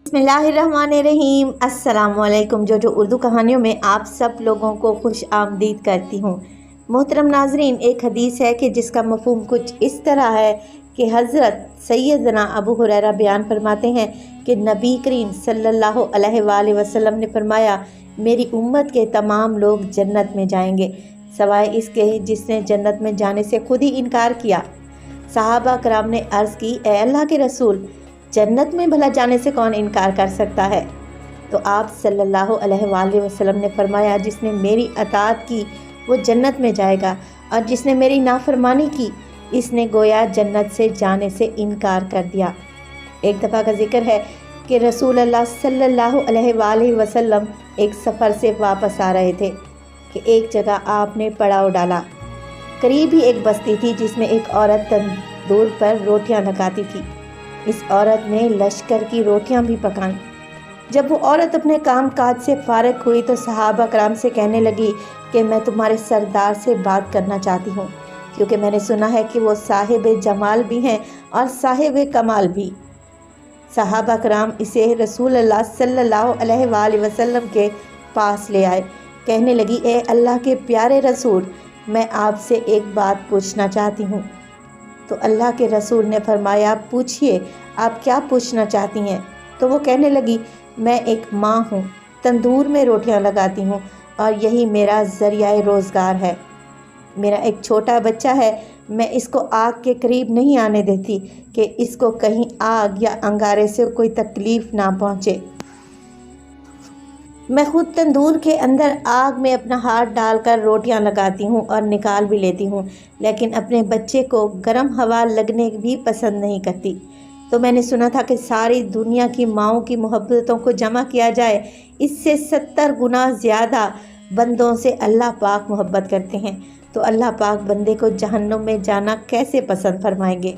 बिस्मिल्लाहिर्रहमानिर्रहीम। अस्सलामुअलैकुम। जो उर्दू कहानियों में आप सब लोगों को खुश आमदीद करती हूँ। मोहतरम नाजरीन, एक हदीस है कि जिसका मफहूम कुछ इस तरह है कि हज़रत सैयदना अबू हुरैरा बयान फरमाते हैं कि नबी करीम सल्लल्लाहु अलैहि वसल्लम ने फरमाया, मेरी उम्मत के तमाम लोग जन्नत में जाएंगे सवाए इसके जिसने जन्नत में जाने से खुद ही इनकार किया। सहाबा कराम ने अर्ज़ की, ए अल्लाह के रसूल, जन्नत में भला जाने से कौन इनकार कर सकता है? तो आप सल्लल्लाहु अलैहि वसल्लम ने फरमाया, जिसने मेरी अताअत की वो जन्नत में जाएगा और जिसने मेरी नाफरमानी की इसने गोया जन्नत से जाने से इनकार कर दिया। एक दफ़ा का जिक्र है कि रसूल अल्लाह सल्लल्लाहु अलैहि वसल्लम एक सफ़र से वापस आ रहे थे कि एक जगह आपने पड़ाव डाला। करीब ही एक बस्ती थी जिसमें एक औरत तंदूर पर रोटियां लगाती थी। इस औरत ने लश्कर की रोटियां भी पकाईं। जब वो औरत अपने काम काज से फारिग हुई तो सहाबा कराम से कहने लगी कि मैं तुम्हारे सरदार से बात करना चाहती हूँ, क्योंकि मैंने सुना है कि वो साहिब जमाल भी हैं और साहिब कमाल भी। सहाबा कराम इसे रसूल अल्लाह सल्लल्लाहु अलैहि वसल्लम के पास ले आए। कहने लगी, ए अल्लाह के प्यारे रसूल, मैं आपसे एक बात पूछना चाहती हूँ। तो अल्लाह के रसूल ने फरमाया, पूछिए, आप क्या पूछना चाहती हैं? तो वो कहने लगी, मैं एक माँ हूँ, तंदूर में रोटियां लगाती हूँ और यही मेरा ज़रिया रोज़गार है। मेरा एक छोटा बच्चा है, मैं इसको आग के करीब नहीं आने देती कि इसको कहीं आग या अंगारे से कोई तकलीफ़ ना पहुँचे। मैं खुद तंदूर के अंदर आग में अपना हाथ डालकर रोटियां लगाती हूँ और निकाल भी लेती हूँ, लेकिन अपने बच्चे को गर्म हवा लगने भी पसंद नहीं करती। तो मैंने सुना था कि सारी दुनिया की माओं की मोहब्बतों को जमा किया जाए, इससे 70 गुना ज़्यादा बंदों से अल्लाह पाक मोहब्बत करते हैं। तो अल्लाह पाक बंदे को जहन्नुम में जाना कैसे पसंद फरमाएंगे?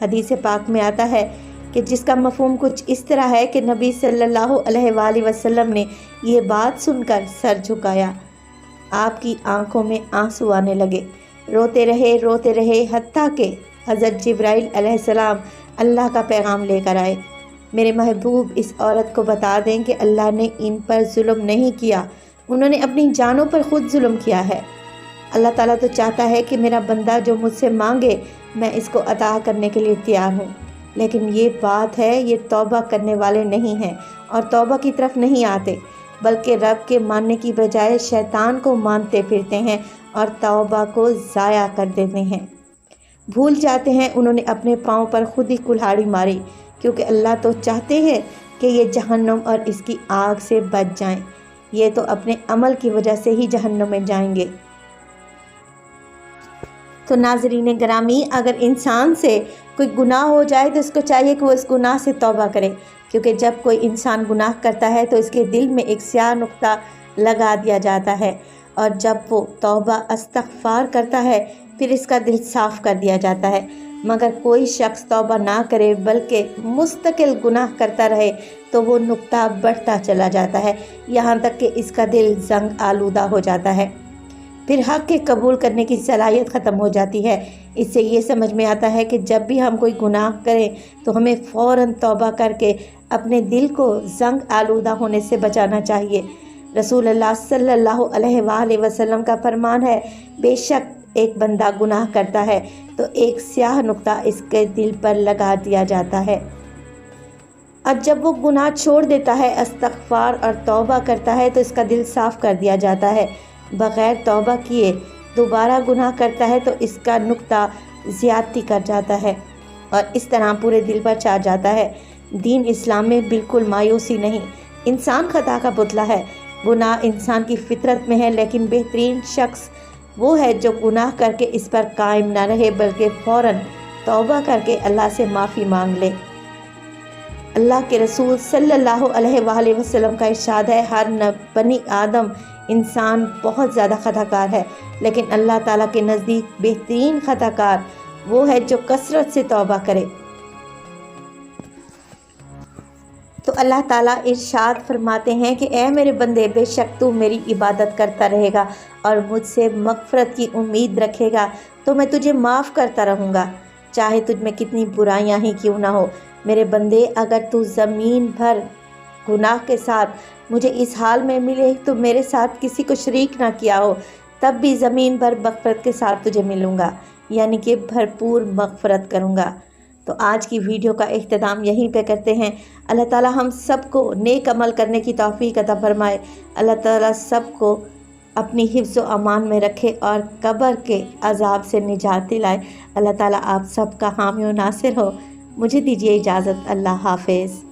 हदीस पाक में आता है कि जिसका मफहूम कुछ इस तरह है कि नबी सल्लल्लाहु अलैहि वसल्लम ने ये बात सुनकर सर झुकाया। आपकी आंखों में आंसू आने लगे, रोते रहे हत्ता के हज़रत जिब्राइल अलैहिस्सलाम अल्लाह का पैगाम लेकर आए। मेरे महबूब, इस औरत को बता दें कि अल्लाह ने इन पर जुल्म नहीं किया, उन्होंने अपनी जानों पर ख़ुद जुल्म किया है। अल्लाह ताला तो चाहता है कि मेरा बंदा जो मुझसे मांगे मैं इसको अता करने के लिए तैयार हूँ, लेकिन ये बात है, ये तौबा करने वाले नहीं हैं और तौबा की तरफ नहीं आते, बल्कि रब के मानने की बजाय शैतान को मानते फिरते हैं और तौबा को ज़ाया कर देते हैं। भूल जाते हैं उन्होंने अपने पाँव पर खुद ही कुल्हाड़ी मारी, क्योंकि अल्लाह तो चाहते हैं कि ये जहन्नुम और इसकी आग से बच जाएं। ये तो अपने अमल की वजह से ही जहन्नुम में जाएंगे। तो नाज़रीन ग्रामी, अगर इंसान से कोई गुनाह हो जाए तो उसको चाहिए कि वो इस गुनाह से तौबा करे, क्योंकि जब कोई इंसान गुनाह करता है तो इसके दिल में एक स्याह नुक्ता लगा दिया जाता है, और जब वो तौबा इस्तग़फ़ार करता है फिर इसका दिल साफ़ कर दिया जाता है। मगर कोई शख्स तौबा ना करे बल्कि मुस्तकिल गुनाह करता रहे तो वो नुक्ता बढ़ता चला जाता है, यहाँ तक कि इसका दिल जंग आलूदा हो जाता है। फिर हक़ के कबूल करने की सलाहियत ख़त्म हो जाती है। इससे ये समझ में आता है कि जब भी हम कोई गुनाह करें तो हमें फ़ौरन तौबा करके अपने दिल को जंग आलूदा होने से बचाना चाहिए। रसूल अल्लाह सल्लल्लाहु अलैहि वसल्लम का फरमान है, बेशक एक बंदा गुनाह करता है तो एक स्याह नुक्ता इसके दिल पर लगा दिया जाता है, और जब वो गुनाह छोड़ देता है, इस्तग़फ़ार और तौबा करता है तो इसका दिल साफ़ कर दिया जाता है। बग़ैर तौबा किए दोबारा गुनाह करता है तो इसका नुक्ता ज़्यादती कर जाता है और इस तरह पूरे दिल पर छा जाता है। दीन इस्लाम में बिल्कुल मायूसी नहीं, इंसान खता का पुतला है। गुनाह इंसान की फितरत में है, लेकिन बेहतरीन शख्स वो है जो गुनाह करके इस पर कायम ना रहे बल्कि फ़ौरन तौबा करके अल्लाह से माफ़ी मांग ले। अल्लाह के रसूल सल्लल्लाहु अलैहि वसल्लम का इरशाद है, हर बनी आदम इंसान बहुत ज़्यादा खताकार है, लेकिन अल्लाह ताला के नज़दीक बेहतरीन खताकार वो है जो कसरत से तौबा करे। तो अल्लाह ताला इरशाद फरमाते हैं कि ए मेरे बंदे, बेशक तू मेरी इबादत करता रहेगा और मुझसे मग़फ़रत की उम्मीद रखेगा तो मैं तुझे माफ़ करता रहूँगा, चाहे तुझ में कितनी बुराइयाँ ही क्यों ना हो। میرے بندے، اگر تو زمین بھر گناہ کے ساتھ مجھے اس حال میں ملے تو میرے ساتھ کسی کو شریک نہ کیا ہو، تب بھی زمین بھر مغفرت کے ساتھ تجھے ملوں گا، یعنی کہ بھرپور مغفرت کروں گا۔ تو آج کی ویڈیو کا اختتام یہیں پہ کرتے ہیں۔ اللہ تعالیٰ ہم سب کو نیک عمل کرنے کی توفیق عطا فرمائے۔ اللہ تعالیٰ سب کو اپنی حفظ و امان میں رکھے اور قبر کے عذاب سے نجات دلائے۔ اللہ تعالیٰ آپ سب کا حامی و ناصر ہو۔ مجھے دیجیے اجازت۔ اللہ حافظ۔